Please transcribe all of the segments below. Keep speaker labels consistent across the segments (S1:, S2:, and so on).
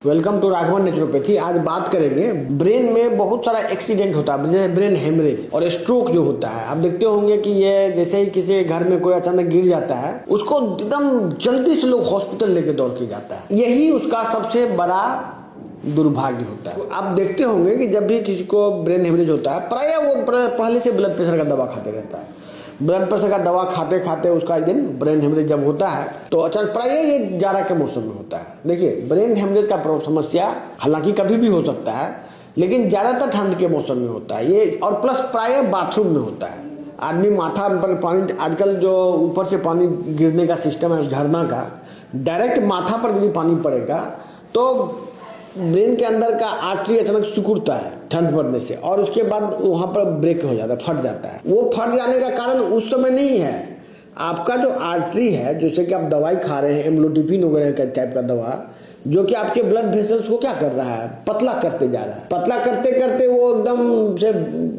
S1: Welcome to Raghavan naturopathy. आज बात करेंगे ब्रेन में बहुत सारा एक्सीडेंट होता है, जैसे ब्रेन हेमरेज और स्ट्रोक जो होता है। आप देखते होंगे कि ये जैसे ही किसी घर में कोई अचानक गिर जाता है, उसको एकदम जल्दी से लोग हॉस्पिटल लेके दौड़ के जाता है। यही उसका सबसे बड़ा दुर्भाग्य होता है। आप देखते होंगे कि जब भी किसी को ब्रेन हेमरेज होता है, प्राय वो पहले से ब्लड प्रेशर का दवा खाते रहता है। ब्लड प्रेशर का दवा खाते खाते उसका एक दिन ब्रेन हेमरेज जब होता है तो अचानक, प्राय ये जाड़ा के मौसम में होता है। देखिए, ब्रेन हेमरेज का समस्या हालांकि कभी भी हो सकता है, लेकिन ज्यादातर ठंड के मौसम में होता है ये, और प्लस प्राय बाथरूम में होता है। आदमी माथा पर पानी, आजकल जो ऊपर से पानी गिरने का सिस्टम है झरना का, डायरेक्ट माथा पर यदि पानी पड़ेगा तो ब्रेन के अंदर का आर्टरी अचानक सिकुड़ता है ठंड पड़ने से, और उसके बाद वहां पर ब्रेक हो जाता है, फट जाता है। वो फट जाने का कारण उस समय नहीं है, आपका जो आर्टरी है, जैसे कि आप दवाई खा रहे हैं एम्लोडिपिन वगैरह का टाइप का दवा, जो कि आपके ब्लड वेसल्स को क्या कर रहा है, पतला करते जा रहा है। पतला करते करते वो एकदम से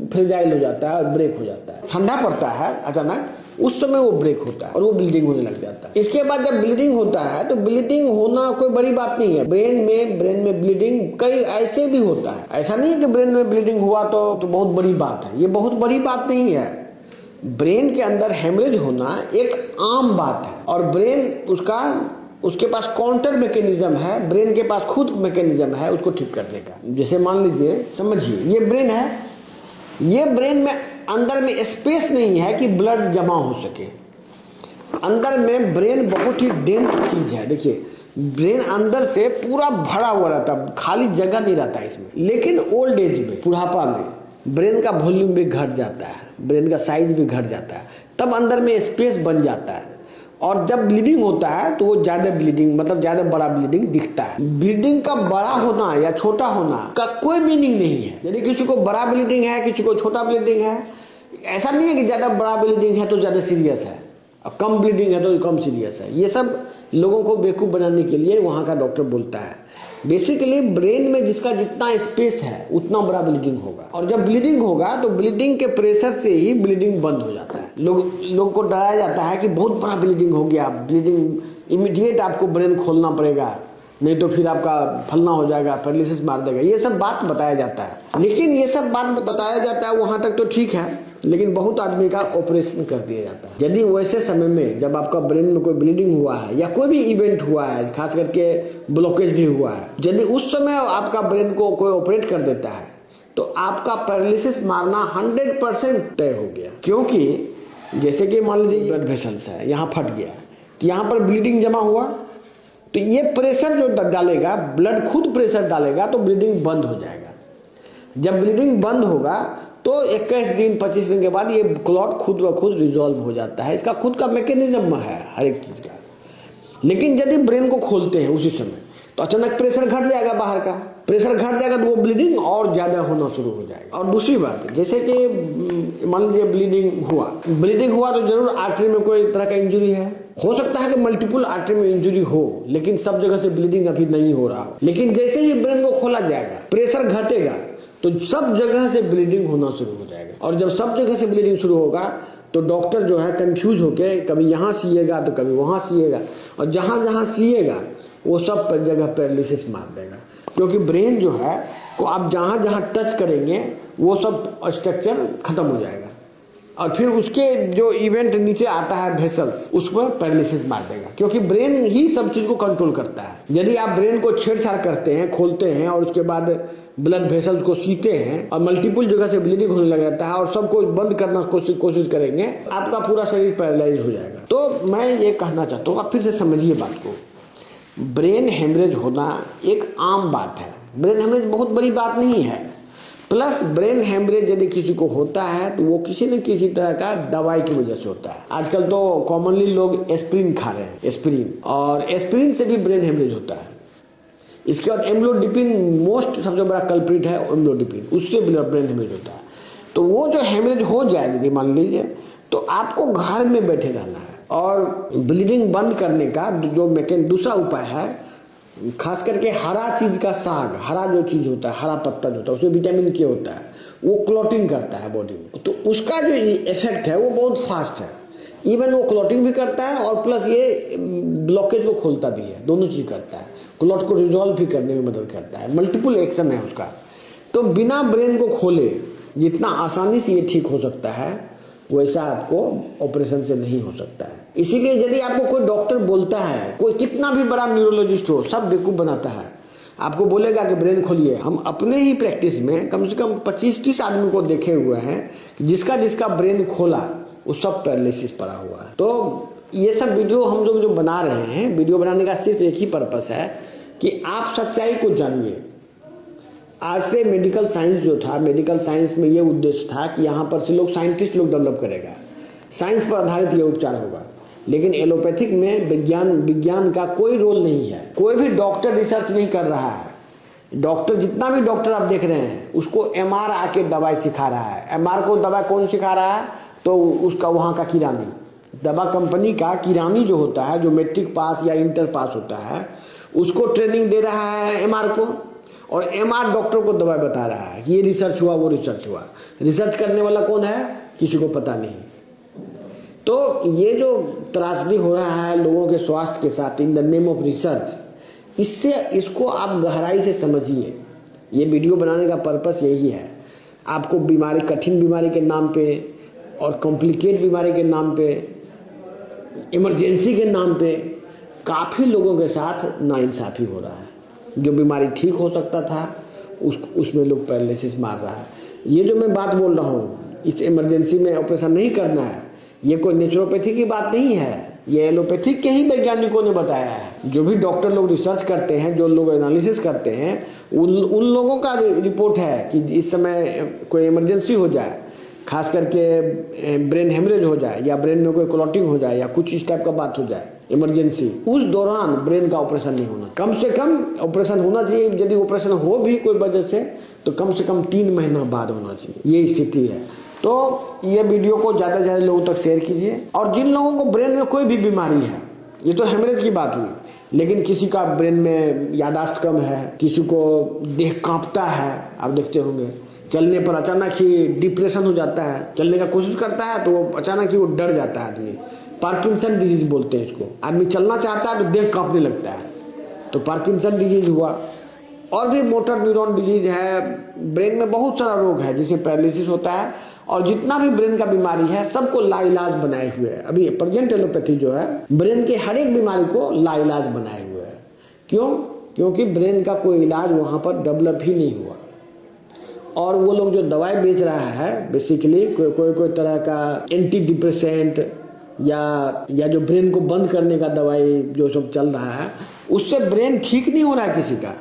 S1: फ्रेजाइल हो जाता है और ब्रेक हो जाता है। ठंडा पड़ता है अचानक, उस समय वो ब्रेक होता है और वो ब्लीडिंग होने लग जाता है। इसके बाद जब ब्लीडिंग होता है तो ब्लीडिंग होना कोई बड़ी बात नहीं है। ब्रेन में ब्लीडिंग कई ऐसे भी होता है। ऐसा नहीं है कि ब्रेन में ब्लीडिंग हुआ तो बहुत बड़ी बात है। ये बहुत बड़ी बात नहीं है। ब्रेन के अंदर हेमरेज होना एक आम बात है, और ब्रेन उसके पास काउंटर मैकेनिज्म है, ब्रेन के पास खुद मैकेनिज्म है उसको ठीक करने का। जैसे मान लीजिए, समझिए, ये ब्रेन है, ये ब्रेन में अंदर में स्पेस नहीं है कि ब्लड जमा हो सके। अंदर में ब्रेन बहुत ही डेंस चीज है। देखिए, ब्रेन अंदर से पूरा भरा हुआ रहता है, खाली जगह नहीं रहता इसमें। लेकिन ओल्ड एज में, बुढ़ापा में ब्रेन का वॉल्यूम भी घट जाता है, ब्रेन का साइज भी घट जाता है, तब अंदर में स्पेस बन जाता है। और जब ब्लीडिंग होता है तो वो ज्यादा ब्लीडिंग, मतलब ज्यादा बड़ा ब्लीडिंग दिखता है। ब्लीडिंग का बड़ा होना या छोटा होना का कोई मीनिंग नहीं है। यदि किसी को बड़ा ब्लीडिंग है, किसी को छोटा ब्लीडिंग है, ऐसा नहीं है कि ज्यादा बड़ा ब्लीडिंग है तो ज्यादा सीरियस है, और कम ब्लीडिंग है तो कम सीरियस है। ये सब लोगों को बेवकूफ बनाने के लिए वहां का डॉक्टर बोलता है। बेसिकली ब्रेन में जिसका जितना स्पेस है उतना बड़ा ब्लीडिंग होगा, और जब ब्लीडिंग होगा तो ब्लीडिंग के प्रेशर से ही ब्लीडिंग बंद हो जाता है। लोग को डराया जाता है कि बहुत बड़ा ब्लीडिंग हो गया, ब्लीडिंग इमीडिएट आपको ब्रेन खोलना पड़ेगा, नहीं तो फिर आपका फलना हो जाएगा, पैरालिसिस मार देगा। ये सब बात बताया जाता है। लेकिन ये सब बात बताया जाता है, वहां तक तो ठीक है, लेकिन बहुत आदमी का ऑपरेशन कर दिया जाता है। यदि वैसे समय में जब आपका ब्रेन में कोई ब्लीडिंग हुआ है या कोई भी इवेंट हुआ है, खास करके ब्लॉकेज भी हुआ है, यदि उस समय आपका ब्रेन को कोई ऑपरेट कर देता है तो आपका पैरालिसिस मारना 100% तय हो गया। क्योंकि जैसे कि मान लीजिए ब्लड वेसल्स है, यहाँ फट गया, यहाँ पर ब्लीडिंग जमा हुआ, तो ये प्रेशर जो डालेगा, ब्लड खुद प्रेशर डालेगा तो ब्लीडिंग बंद हो जाएगा। जब ब्लीडिंग बंद होगा तो 21 दिन 25 दिन के बाद ये क्लॉट खुद ब खुद रिजॉल्व हो जाता है। इसका खुद का मैकेनिज्म है हर एक चीज का। लेकिन यदि ब्रेन को खोलते हैं उसी समय तो अचानक प्रेशर घट जाएगा, बाहर का प्रेशर घट जाएगा तो वो ब्लीडिंग और ज्यादा होना शुरू हो जाएगा। और दूसरी बात, जैसे कि मान लीजिए ब्लीडिंग हुआ तो जरूर आर्टरी में कोई तरह का इंजरी है। हो सकता है कि मल्टीपल आर्टरी में इंजरी हो, लेकिन सब जगह से ब्लीडिंग अभी नहीं हो रहा हो। लेकिन जैसे ही ब्रेन को खोला जाएगा, प्रेशर घटेगा तो सब जगह से ब्लीडिंग होना शुरू हो जाएगा। और जब सब जगह से ब्लीडिंग शुरू होगा तो डॉक्टर जो है कंफ्यूज होके कभी यहाँ सिएगा तो कभी वहां सिएगा, और जहां जहां सिएगा वो सब जगह पैरालिसिस मार देगा। क्योंकि ब्रेन जो है को आप जहां जहां टच करेंगे वो सब स्ट्रक्चर खत्म हो जाएगा, और फिर उसके जो इवेंट नीचे आता है वेसल्स, उस पर पैरालिसिस मार देगा। क्योंकि ब्रेन ही सब चीज को कंट्रोल करता है। यदि आप ब्रेन को छेड़छाड़ करते हैं, खोलते हैं, और उसके बाद ब्लड वेसल्स को सीते हैं और मल्टीपल जगह से ब्लीडिंग होने लग जाता है और सबको बंद करना कोशिश करेंगे, आपका पूरा शरीर पैरालाइज हो जाएगा। तो मैं ये कहना चाहता हूँ, आप फिर से समझिए बात को। ब्रेन हेमरेज होना एक आम बात है, ब्रेन हेमरेज बहुत बड़ी बात नहीं है। प्लस ब्रेन हेमरेज यदि किसी को होता है तो वो किसी न किसी तरह का दवाई की वजह से होता है। आजकल तो कॉमनली लोग एस्पिरिन खा रहे हैं, एस्पिरिन, और एस्पिरिन से भी ब्रेन हेमरेज होता है। इसके बाद एम्लोडिपिन सबसे बड़ा कल्प्रिट है, एम्लोडिपिन, उससे ब्रेन हेमरेज होता है। तो वो जो हेमरेज हो जाए यदि मान लीजिए, तो आपको घर में बैठे रहना है, और ब्लीडिंग बंद करने का जो दूसरा उपाय है, खास करके हरा चीज का साग, हरा जो चीज होता है, हरा पत्ता जो होता है, उसमें विटामिन के होता है, वो क्लॉटिंग करता है बॉडी में, तो उसका जो इफेक्ट है वो बहुत फास्ट है। इवन वो क्लॉटिंग भी करता है और प्लस ये ब्लॉकेज को खोलता भी है, दोनों चीज़ करता है। क्लॉट को रिजॉल्व भी करने में मदद करता है, मल्टीपल एक्शन है उसका। तो बिना ब्रेन को खोले जितना आसानी से ये ठीक हो सकता है वैसा आपको ऑपरेशन से नहीं हो सकता है। इसीलिए यदि आपको कोई डॉक्टर बोलता है, कोई कितना भी बड़ा न्यूरोलॉजिस्ट हो, सब बेवकूफ़ बनाता है, आपको बोलेगा कि ब्रेन खोलिए। हम अपने ही प्रैक्टिस में कम से कम 25-30 आदमी को देखे हुए हैं कि जिसका ब्रेन खोला वो सब पैरालिसिस पड़ा हुआ है। तो ये सब वीडियो हम लोग जो बना रहे हैं, वीडियो बनाने का सिर्फ एक ही पर्पस है कि आप सच्चाई को जानिए। आज से मेडिकल साइंस जो था, मेडिकल साइंस में ये उद्देश्य था कि यहाँ पर से लोग साइंटिस्ट लोग डेवलप करेगा, साइंस पर आधारित ये उपचार होगा। लेकिन एलोपैथिक में विज्ञान का कोई रोल नहीं है। कोई भी डॉक्टर रिसर्च नहीं कर रहा है। डॉक्टर, जितना भी डॉक्टर आप देख रहे हैं, उसको एमआर आके दवाई सिखा रहा है। एमआर को दवा कौन सिखा रहा है? तो उसका वहाँ का किरानी, दवा कंपनी का किरानी जो होता है, जो मैट्रिक पास या इंटर पास होता है, उसको ट्रेनिंग दे रहा है एमआर को, और एमआर डॉक्टर को दवाई बता रहा है कि ये रिसर्च हुआ, वो रिसर्च हुआ। रिसर्च करने वाला कौन है? किसी को पता नहीं। तो ये जो त्रासदी हो रहा है लोगों के स्वास्थ्य के साथ in the name of research, इसको आप गहराई से समझिए। ये वीडियो बनाने का पर्पस यही है। आपको बीमारी, कठिन बीमारी के नाम पे और कॉम्प्लिकेट बीमारी के नाम पे, इमरजेंसी के नाम पे काफ़ी लोगों के साथ नाइंसाफ़ी हो रहा है। जो बीमारी ठीक हो सकता था उसमें लोग पैरालिसिस मार रहा है। ये जो मैं बात बोल रहा हूँ, इस इमरजेंसी में ऑपरेशन नहीं करना है, ये कोई नेचुरोपैथी की बात नहीं है, ये एलोपैथिक के ही वैज्ञानिकों ने बताया है। जो भी डॉक्टर लोग रिसर्च करते हैं, जो लोग एनालिसिस करते हैं, उन लोगों का रिपोर्ट है कि इस समय कोई इमरजेंसी हो जाए, खास करके ब्रेन हेमरेज हो जाए या ब्रेन में कोई क्लॉटिंग हो जाए या कुछ इस टाइप का बात हो जाए इमरजेंसी, उस दौरान ब्रेन का ऑपरेशन नहीं होना। कम से कम ऑपरेशन होना चाहिए। यदि ऑपरेशन हो भी कोई वजह से तो कम से कम 3 महीना बाद होना चाहिए। ये स्थिति है। तो ये वीडियो को ज़्यादा से ज़्यादा लोगों तक शेयर कीजिए। और जिन लोगों को ब्रेन में कोई भी बीमारी है, ये तो हेमरेज की बात हुई, लेकिन किसी का ब्रेन में यादाश्त कम है, किसी को देह कांपता है, आप देखते होंगे, चलने पर अचानक ही डिप्रेशन हो जाता है, चलने का कोशिश करता है तो वो अचानक ही वो डर जाता है आदमी। पार्किंसन डिजीज बोलते हैं इसको। आदमी चलना चाहता है तो देह कांपने लगता है, तो पार्किंसन डिजीज हुआ। और भी मोटर न्यूरॉन डिजीज है। ब्रेन में बहुत सारा रोग है जिसमें पैरालिसिस होता है। और जितना भी ब्रेन का बीमारी है सबको लाइलाज बनाए हुए है। अभी प्रेजेंट एलोपैथी जो है ब्रेन के हर एक बीमारी को लाइलाज बनाए हुए है। क्यों? क्योंकि ब्रेन का कोई इलाज वहाँ पर डेवलप ही नहीं हुआ। और वो लोग जो दवाई बेच रहा है, बेसिकली कोई तरह का एंटी डिप्रेसेंट या जो ब्रेन को बंद करने का दवाई जो सब चल रहा है, उससे ब्रेन ठीक नहीं हो रहा है किसी का।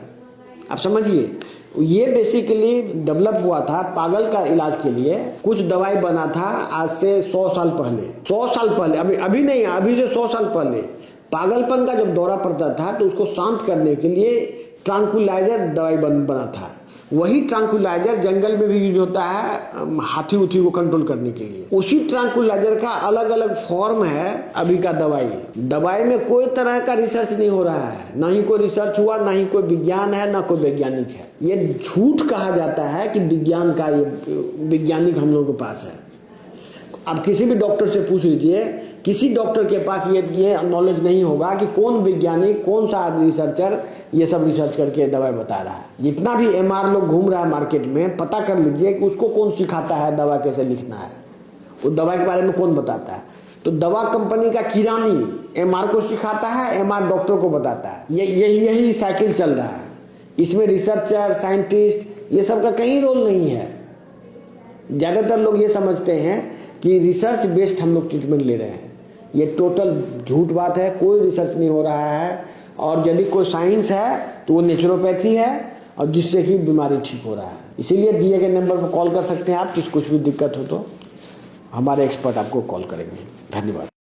S1: आप समझिए, ये बेसिकली डेवलप हुआ था पागल का इलाज के लिए। कुछ दवाई बना था आज से 100 साल पहले, 100 साल पहले, अभी नहीं, अभी से 100 साल पहले। पागलपन का जब दौरा पड़ता था तो उसको शांत करने के लिए ट्रांकुलाइजर दवाई बना था। वही ट्रांकुलाइजर जंगल में भी यूज होता है हाथी उथी को कंट्रोल करने के लिए। उसी ट्रांकुलाइजर का अलग अलग फॉर्म है अभी का दवाई में कोई तरह का रिसर्च नहीं हो रहा है, ना ही कोई रिसर्च हुआ, ना ही कोई विज्ञान है, ना कोई वैज्ञानिक है। ये झूठ कहा जाता है कि विज्ञान का ये वैज्ञानिक हम लोगों के पास है। आप किसी भी डॉक्टर से पूछ लीजिए, किसी डॉक्टर के पास ये नॉलेज नहीं होगा कि कौन वैज्ञानिक, कौन सा रिसर्चर ये सब रिसर्च करके दवाई बता रहा है। जितना भी एमआर लोग घूम रहा है मार्केट में, पता कर लीजिए कि उसको कौन सिखाता है दवा कैसे लिखना है, वो दवा के बारे में कौन बताता है। तो दवा कंपनी का किरानी एमआर को सिखाता है, एमआर डॉक्टर को बताता है। यही साइकिल चल रहा है। इसमें रिसर्चर, साइंटिस्ट, ये सब का कहीं रोल नहीं है। ज़्यादातर लोग ये समझते हैं कि रिसर्च बेस्ड हम लोग ट्रीटमेंट ले रहे हैं। ये टोटल झूठ बात है। कोई रिसर्च नहीं हो रहा है। और यदि कोई साइंस है तो वो नेचुरोपैथी है, और जिससे कि बीमारी ठीक हो रहा है। इसीलिए दिए गए नंबर पर कॉल कर सकते हैं आप। कुछ भी दिक्कत हो तो हमारे एक्सपर्ट आपको कॉल करेंगे। धन्यवाद।